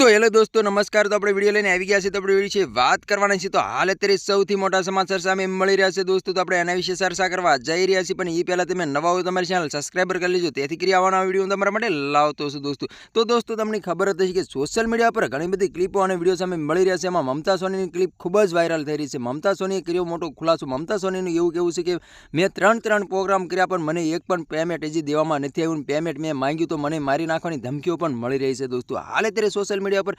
તો હેલો દોસ્તો નમસ્કાર। તો આપણે વિડીયો લઈને આવી ગયા છે। તો આપણે વિડીયો છે વાત કરવાના છે। તો હાલ અત્યારે સૌથી મોટા સમાચાર સામે મળી રહ્યા છે દોસ્તો। તો આપણે એના વિશે ચર્ચા કરવા જઈ રહ્યા છીએ, પણ એ પહેલા તમે નવા હોય તમારી ચેનલ સબસ્ક્રાઇબર કરી લેજો, તેથી કરી આવવાના વિડીયો હું તમારા માટે લાવતો છું દોસ્તો। તો દોસ્તો તમને ખબર જ હશે કે સોશિયલ મીડિયા પર ઘણી બધી ક્લિપો અને વિડીયો સામે મળી રહ્યા છે। એમાં મમતા સોનીની ક્લિપ ખૂબ જ વાયરલ થઈ રહી છે। મમતા સોનીએ કર્યો મોટો ખુલાસો। મમતા સોનીનું એવું કહેવું છે કે મેં ત્રણ પ્રોગ્રામ કર્યા, પણ મને એક પણ પેમેન્ટ હજી દેવામાં નથી આવ્યું। પેમેન્ટ મેં માંગ્યું તો મને મારી નાખવાની ધમકીઓ પણ મળી રહી છે દોસ્તો। હાલ અત્યારે સોશિયલ મીડિયા પર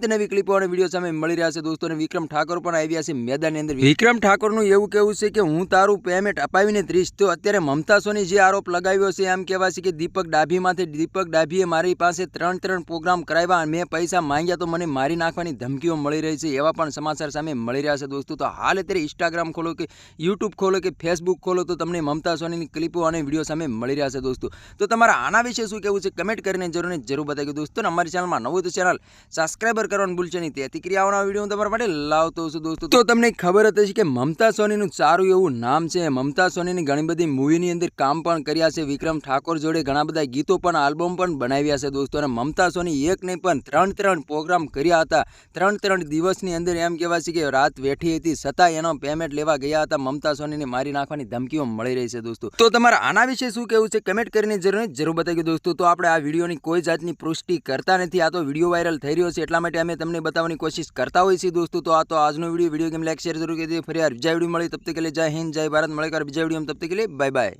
નવી ક્લિપો અને વિડીયો સામે મળી રહ્યા છે દોસ્તો। અને વિક્રમ ઠાકોર પણ આવ્યા છે મેદાનની અંદર। વિક્રમ ઠાકોરનું એવું કહેવું છે કે હું તારું પેમેન્ટ અપાવીને ત્રીસ। તો અત્યારે મમતા સોની જે આરોપ લગાવ્યો છે એમ કહેવાય છે કે દીપક ડાભીએ મારી પાસે ત્રણ પ્રોગ્રામ કરાવ્યા, મેં પૈસા માંગ્યા તો મને મારી નાખવાની ધમકીઓ મળી રહી છે, એવા પણ સમાચાર સામે મળી રહ્યા છે દોસ્તો। તો હાલ અત્યારે ઇન્સ્ટાગ્રામ ખોલો કે યુટ્યુબ ખોલો કે ફેસબુક ખોલો તો તમને મમતા સોનીની ક્લિપો અને વિડીયો સામે મળી રહ્યા છે દોસ્તો। તો તમારા આના વિશે શું કહેવું છે કમેન્ટ કરીને જરૂર બતાવી દોસ્તો। અને અમારી ચેનલમાં નવું તો ચેનલ સબસ્ક્રાઇબર કરવાનું ભૂલશો નહીં, તેથી કરી આવવાના વિડીયો હું તમારા માટે લાવતો છું દોસ્તો। તો તમને ખબર જ હશે કે મમતા સોનીનું સારું એવું નામ છે। મમતા સોનીની ઘણી બધી મૂવીની અંદર કામ પણ કર્યા છે। વિક્રમ ઠાકોર જોડે ઘણા બધા ગીતો પણ આલ્બમ પણ બનાવ્યા છે દોસ્તો। અને મમતા સોની એક નહીં પણ ત્રણ પ્રોગ્રામ કર્યા હતા। ત્રણ દિવસની અંદર એમ કહેવાય છે કે રાત વેઠી હતી, છતાં એનો પેમેન્ટ લેવા ગયા હતા। મમતા સોનીને મારી નાખવાની ધમકીઓ મળી રહી છે દોસ્તો। તો તમારા આના વિશે શું કહેવું છે કમેન્ટ કરીને જરૂર બતાવી દોસ્તો। તો આપણે આ વિડીયોની કોઈ જાતની પુષ્ટિ કરતા નથી, આ તો વિડીયો વાયરલ થઈ રહ્યો છે એટલા માટે અમે તમને બતાવવાની કોશિશ કરતા હોય છે દોસ્તો। તો આ તો આજનો વિડીયો ગેમ લાઈક શેર જરૂર કરી દે। ફરી બીજા વિડીયો મળી, તબ તક કે लिए जय हिंद जय भारत। મળે બીજા વિડીયો તબ તક કે लिए बाय बाय।